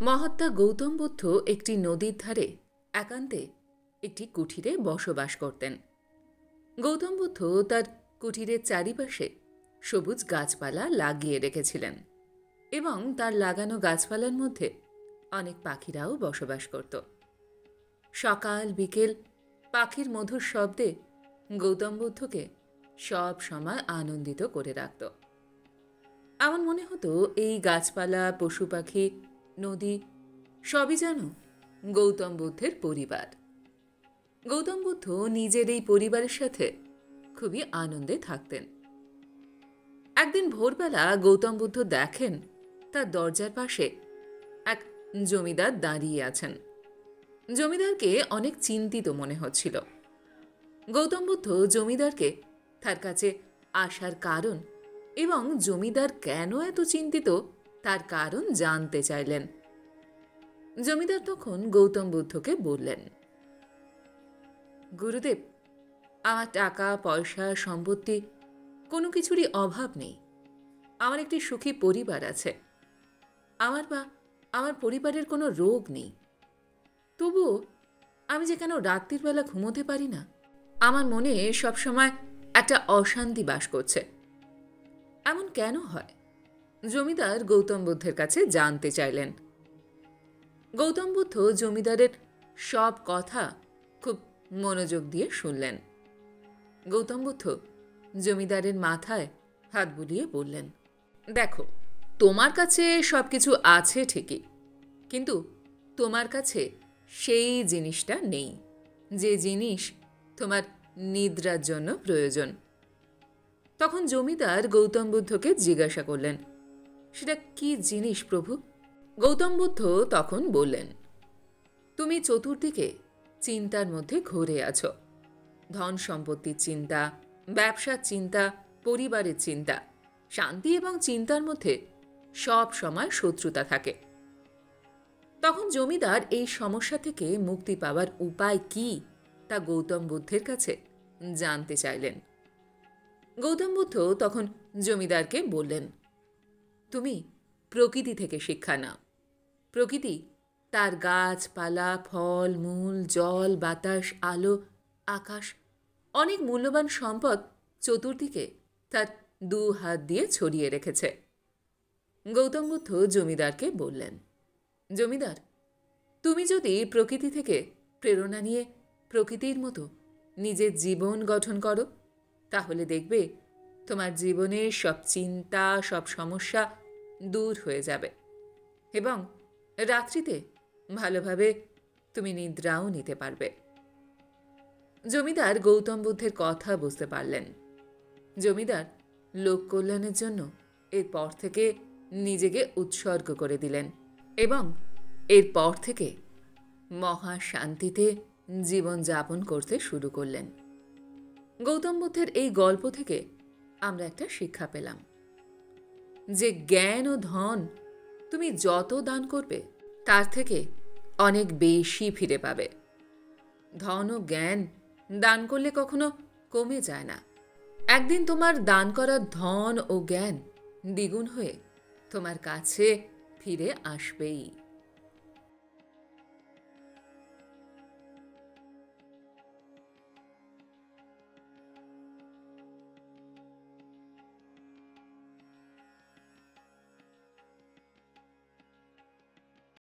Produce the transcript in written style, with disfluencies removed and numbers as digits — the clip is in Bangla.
মহাত্মা গৌতম বুদ্ধ একটি নদীর ধারে একান্তে একটি কুঠিরে বসবাস করতেন। গৌতম বুদ্ধ তার কুঠিরের চারিপাশে সবুজ গাছপালা লাগিয়ে রেখেছিলেন এবং তার লাগানো গাছপালার মধ্যে অনেক পাখিরাও বসবাস করত। সকাল বিকেল পাখির মধুর শব্দে গৌতম বুদ্ধকে সব সময় আনন্দিত করে রাখত। আমার মনে হতো এই গাছপালা, পশু পাখি, নদী সবই যেন গৌতম বুদ্ধের পরিবার। গৌতম বুদ্ধ নিজের এই পরিবারের সাথে খুবই আনন্দে থাকতেন। একদিন ভোরবেলা গৌতম বুদ্ধ দেখেন তার দরজার পাশে এক জমিদার দাঁড়িয়ে আছেন। জমিদারকে অনেক চিন্তিত মনে হচ্ছিল। গৌতম বুদ্ধ জমিদারকে তার কাছে আসার কারণ এবং জমিদার কেন এত চিন্তিত তার কারণ জানতে চাইলেন। জমিদার তখন গৌতম বুদ্ধকে বললেন, গুরুদেব, আমার টাকা পয়সা সম্পত্তি কোনো কিছুরই অভাব নেই। আমার একটি সুখী পরিবার আছে। আমার পরিবারের কোনো রোগ নেই। তবুও আমি যে কেন রাত্রির বেলা ঘুমোতে পারি না। আমার মনে সবসময় একটা অশান্তি বাস করছে। এমন কেন হয়? জমিদার গৌতম বুদ্ধের কাছে জানতে চাইলেন। গৌতম বুদ্ধ জমিদারের সব কথা খুব মনোযোগ দিয়ে শুনলেন। গৌতম বুদ্ধ জমিদারের মাথায় হাত বুলিয়ে বললেন, দেখো, তোমার কাছে সব কিছু আছে ঠিকই, কিন্তু তোমার কাছে সেই জিনিসটা নেই যে জিনিস তোমার নিদ্রার জন্য প্রয়োজন। তখন জমিদার গৌতম বুদ্ধকে জিজ্ঞাসা করলেন, সেটা কি জিনিস প্রভু? গৌতম বুদ্ধ তখন বললেন, তুমি চতুর্দিকে চিন্তার মধ্যে ঘুরে আছো। ধন সম্পত্তির চিন্তা, ব্যবসার চিন্তা, পরিবারের চিন্তা, শান্তি এবং চিন্তার মধ্যে সব সময় শত্রুতা থাকে। তখন জমিদার এই সমস্যা থেকে মুক্তি পাওয়ার উপায় কি তা গৌতম বুদ্ধের কাছে জানতে চাইলেন। গৌতম বুদ্ধ তখন জমিদারকে বললেন, তুমি প্রকৃতি থেকে শিক্ষা নাও। প্রকৃতি তার গাছপালা, ফল মূল, জল, বাতাস, আলো, আকাশ, অনেক মূল্যবান সম্পদ চতুর্দিকে তার 2 হাত দিয়ে ছড়িয়ে রেখেছে। গৌতম বুদ্ধ জমিদারকে বললেন, জমিদার, তুমি যদি প্রকৃতি থেকে প্রেরণা নিয়ে প্রকৃতির মতো নিজের জীবন গঠন করো, তাহলে দেখবে তোমার জীবনের সব চিন্তা, সব সমস্যা দূর হয়ে যাবে এবং রাত্রিতে ভালোভাবে তুমি নিদ্রাও নিতে পারবে। জমিদার গৌতম বুদ্ধের কথা বুঝতে পারলেন। জমিদার লোক কল্যাণের জন্য এরপর থেকে নিজেকে উৎসর্গ করে দিলেন এবং এরপর থেকে মহা শান্তিতে জীবনযাপন করতে শুরু করলেন। গৌতম বুদ্ধের এই গল্প থেকে আমরা একটা শিক্ষা পেলাম যে জ্ঞান ও ধন তুমি যত দান করবে তার থেকে অনেক বেশি ফিরে পাবে। ধন ও জ্ঞান দান করলে কখনো কমে যায় না। একদিন তোমার দান করা ধন ও জ্ঞান দ্বিগুণ হয়ে তোমার কাছে ফিরে আসবেই।